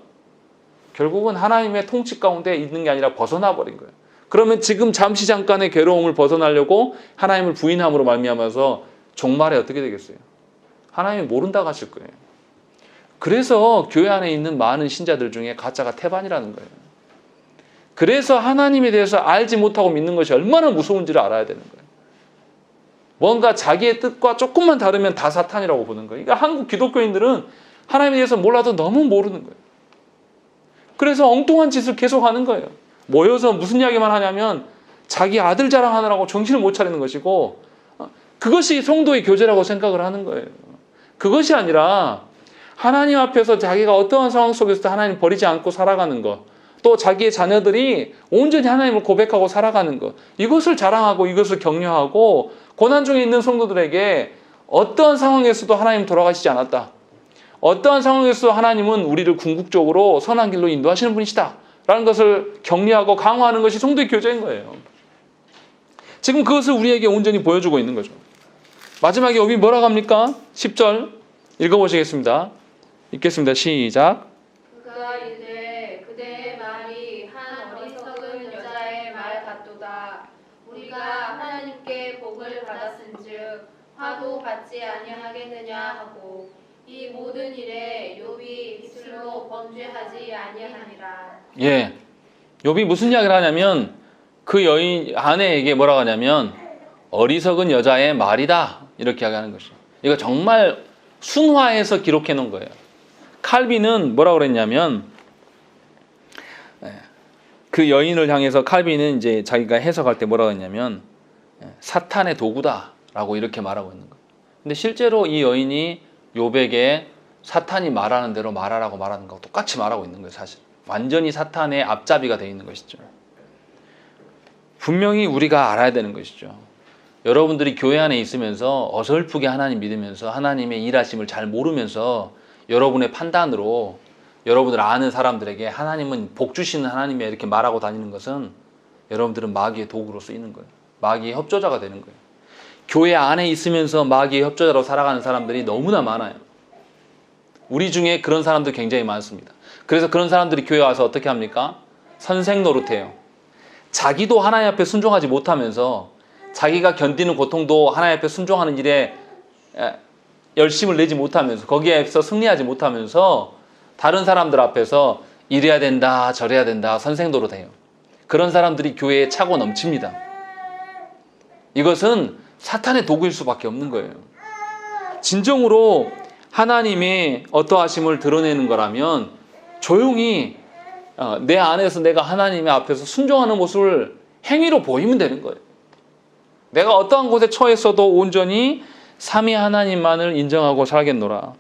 결국은 하나님의 통치 가운데 있는 게 아니라 벗어나 버린 거예요. 그러면 지금 잠시 잠깐의 괴로움을 벗어나려고 하나님을 부인함으로 말미암아서 종말에 어떻게 되겠어요? 하나님이 모른다고 하실 거예요. 그래서 교회 안에 있는 많은 신자들 중에 가짜가 태반이라는 거예요. 그래서 하나님에 대해서 알지 못하고 믿는 것이 얼마나 무서운지를 알아야 되는 거예요. 뭔가 자기의 뜻과 조금만 다르면 다 사탄이라고 보는 거예요. 그러니까 한국 기독교인들은 하나님에 대해서 몰라도 너무 모르는 거예요. 그래서 엉뚱한 짓을 계속 하는 거예요. 모여서 무슨 이야기만 하냐면 자기 아들 자랑하느라고 정신을 못 차리는 것이고 그것이 성도의 교제라고 생각을 하는 거예요. 그것이 아니라 하나님 앞에서 자기가 어떠한 상황 속에서도 하나님 버리지 않고 살아가는 것, 또 자기의 자녀들이 온전히 하나님을 고백하고 살아가는 것, 이것을 자랑하고 이것을 격려하고 고난 중에 있는 성도들에게 어떠한 상황에서도 하나님 돌아가시지 않았다. 어떠한 상황에서도 하나님은 우리를 궁극적으로 선한 길로 인도하시는 분이시다. 라는 것을 격려하고 강화하는 것이 성도의 교제인 거예요. 지금 그것을 우리에게 온전히 보여주고 있는 거죠. 마지막에 욥이 뭐라고 합니까? 10절 읽어보시겠습니다. 읽겠습니다. 시작. 그가 이르되 그대의 말이 한 어리석은 여자의 말 같도다. 우리가 하나님께 복을 받았은즉 화도 받지 아니하겠느냐 하고 이 모든 일에 욥이 빛으로 범죄하지 아니하니라. 예, 욥이 무슨 이야기를 하냐면 그 여인 아내에게 뭐라고 하냐면 어리석은 여자의 말이다 이렇게 이야기하는 것이죠. 이거 정말 순화해서 기록해 놓은 거예요. 칼빈은 뭐라고 그랬냐면 그 여인을 향해서 칼빈은 이제 자기가 해석할 때 뭐라고 했냐면 사탄의 도구다라고 이렇게 말하고 있는 거예요. 근데 실제로 이 여인이 욥에게 사탄이 말하는 대로 말하라고 말하는 거하고 똑같이 말하고 있는 거예요. 사실 완전히 사탄의 앞잡이가 되어 있는 것이죠. 분명히 우리가 알아야 되는 것이죠. 여러분들이 교회 안에 있으면서 어설프게 하나님 믿으면서 하나님의 일하심을 잘 모르면서 여러분의 판단으로 여러분들 아는 사람들에게 하나님은 복 주시는 하나님이야 이렇게 말하고 다니는 것은 여러분들은 마귀의 도구로 쓰이는 거예요. 마귀의 협조자가 되는 거예요. 교회 안에 있으면서 마귀의 협조자로 살아가는 사람들이 너무나 많아요. 우리 중에 그런 사람들 굉장히 많습니다. 그래서 그런 사람들이 교회 와서 어떻게 합니까? 선생 노릇해요. 자기도 하나님 앞에 순종하지 못하면서 자기가 견디는 고통도 하나님 앞에 순종하는 일에 열심을 내지 못하면서 거기에서 승리하지 못하면서 다른 사람들 앞에서 이래야 된다 저래야 된다 선생 노릇해요. 그런 사람들이 교회에 차고 넘칩니다. 이것은 사탄의 도구일 수밖에 없는 거예요. 진정으로 하나님의 어떠하심을 드러내는 거라면 조용히 내 안에서 내가 하나님의 앞에서 순종하는 모습을 행위로 보이면 되는 거예요. 내가 어떠한 곳에 처했어도 온전히 삼위 하나님만을 인정하고 살겠노라.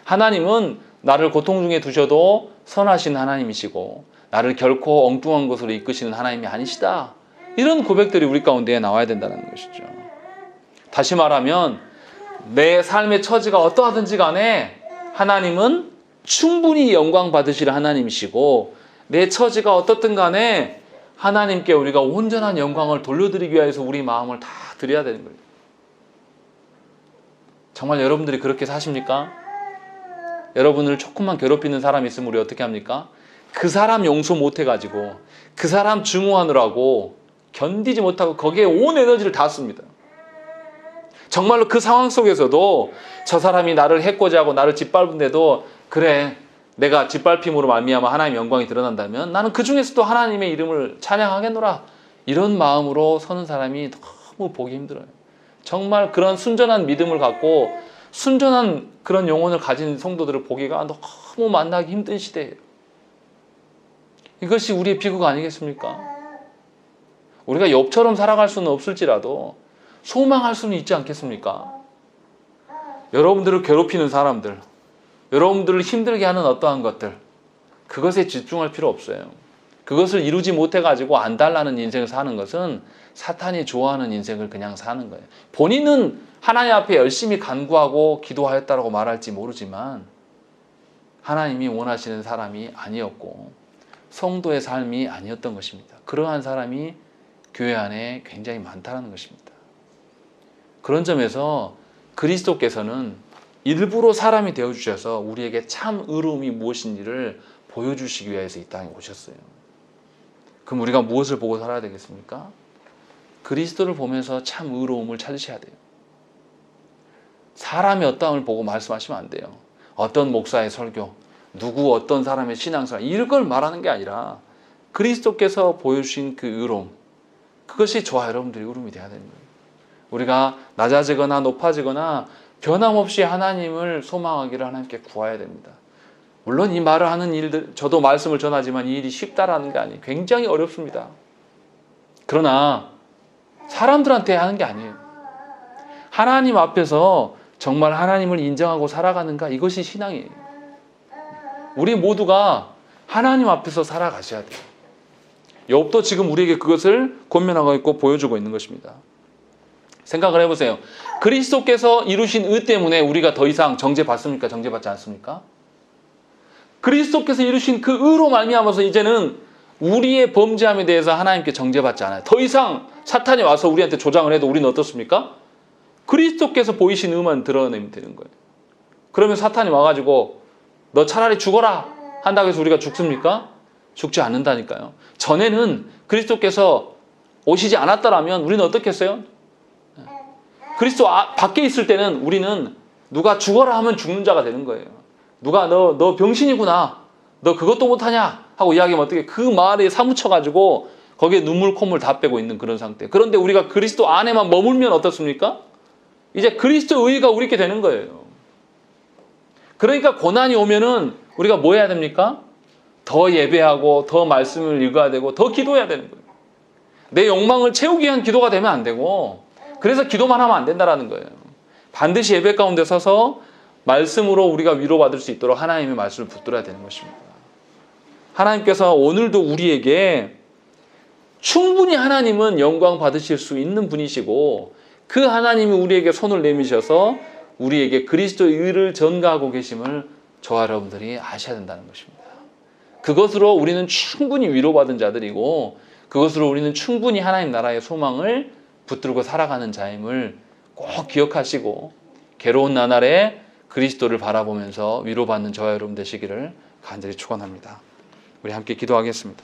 하나님은 나를 고통 중에 두셔도 선하신 하나님이시고 나를 결코 엉뚱한 곳으로 이끄시는 하나님이 아니시다. 이런 고백들이 우리 가운데 나와야 된다는 것이죠. 다시 말하면 내 삶의 처지가 어떠하든지 간에 하나님은 충분히 영광 받으실 하나님이시고 내 처지가 어떻든 간에 하나님께 우리가 온전한 영광을 돌려드리기 위해서 우리 마음을 다 드려야 되는 거예요. 정말 여러분들이 그렇게 사십니까? 여러분을 조금만 괴롭히는 사람이 있으면 우리 어떻게 합니까? 그 사람 용서 못해가지고 그 사람 증오하느라고 견디지 못하고 거기에 온 에너지를 다 씁니다. 정말로 그 상황 속에서도 저 사람이 나를 해코지하고 나를 짓밟은데도 그래 내가 짓밟힘으로 말미암아 하나님의 영광이 드러난다면 나는 그 중에서도 하나님의 이름을 찬양하겠노라. 이런 마음으로 서는 사람이 너무 보기 힘들어요. 정말 그런 순전한 믿음을 갖고 순전한 그런 영혼을 가진 성도들을 보기가 너무 만나기 힘든 시대예요. 이것이 우리의 비극 아니겠습니까? 우리가 욥처럼 살아갈 수는 없을지라도 소망할 수는 있지 않겠습니까? 여러분들을 괴롭히는 사람들, 여러분들을 힘들게 하는 어떠한 것들, 그것에 집중할 필요 없어요. 그것을 이루지 못해가지고 안달나는 인생을 사는 것은 사탄이 좋아하는 인생을 그냥 사는 거예요. 본인은 하나님 앞에 열심히 간구하고 기도하였다고 말할지 모르지만 하나님이 원하시는 사람이 아니었고 성도의 삶이 아니었던 것입니다. 그러한 사람이 교회 안에 굉장히 많다는 것입니다. 그런 점에서 그리스도께서는 일부러 사람이 되어주셔서 우리에게 참 의로움이 무엇인지를 보여주시기 위해서 이 땅에 오셨어요. 그럼 우리가 무엇을 보고 살아야 되겠습니까? 그리스도를 보면서 참 의로움을 찾으셔야 돼요. 사람의 어떠함을 보고 말씀하시면 안 돼요. 어떤 목사의 설교, 누구 어떤 사람의 신앙생활 이런 걸 말하는 게 아니라 그리스도께서 보여주신 그 의로움, 그것이 저와 여러분들의 의로움이 되어야 되는 거예요. 우리가 낮아지거나 높아지거나 변함없이 하나님을 소망하기를 하나님께 구해야 됩니다. 물론 이 말을 하는 일들, 저도 말씀을 전하지만 이 일이 쉽다라는 게 아니에요. 굉장히 어렵습니다. 그러나 사람들한테 하는 게 아니에요. 하나님 앞에서 정말 하나님을 인정하고 살아가는가, 이것이 신앙이에요. 우리 모두가 하나님 앞에서 살아가셔야 돼요. 욥도 지금 우리에게 그것을 권면하고 있고 보여주고 있는 것입니다. 생각을 해보세요. 그리스도께서 이루신 의 때문에 우리가 더 이상 정죄받습니까? 정죄받지 않습니까? 그리스도께서 이루신 그 의로 말미암아서 이제는 우리의 범죄함에 대해서 하나님께 정죄받지 않아요. 더 이상 사탄이 와서 우리한테 조장을 해도 우리는 어떻습니까? 그리스도께서 보이신 의만 드러내면 되는 거예요. 그러면 사탄이 와가지고 너 차라리 죽어라 한다고 해서 우리가 죽습니까? 죽지 않는다니까요. 전에는 그리스도께서 오시지 않았더라면 우리는 어떻게 했어요? 그리스도 밖에 있을 때는 우리는 누가 죽어라 하면 죽는 자가 되는 거예요. 누가 너 병신이구나, 너 그것도 못하냐 하고 이야기하면 어떻게, 그 말에 사무쳐가지고 거기에 눈물 콧물 다 빼고 있는 그런 상태. 그런데 우리가 그리스도 안에만 머물면 어떻습니까? 이제 그리스도 의가 우리께 되는 거예요. 그러니까 고난이 오면은 우리가 뭐 해야 됩니까? 더 예배하고 더 말씀을 읽어야 되고 더 기도해야 되는 거예요. 내 욕망을 채우기 위한 기도가 되면 안 되고, 그래서 기도만 하면 안 된다라는 거예요. 반드시 예배 가운데 서서 말씀으로 우리가 위로받을 수 있도록 하나님의 말씀을 붙들어야 되는 것입니다. 하나님께서 오늘도 우리에게 충분히 하나님은 영광 받으실 수 있는 분이시고, 그 하나님이 우리에게 손을 내미셔서 우리에게 그리스도의 의를 전가하고 계심을 저와 여러분들이 아셔야 된다는 것입니다. 그것으로 우리는 충분히 위로받은 자들이고, 그것으로 우리는 충분히 하나님 나라의 소망을 붙들고 살아가는 자임을 꼭 기억하시고, 괴로운 나날에 그리스도를 바라보면서 위로받는 저와 여러분 되시기를 간절히 축원합니다. 우리 함께 기도하겠습니다.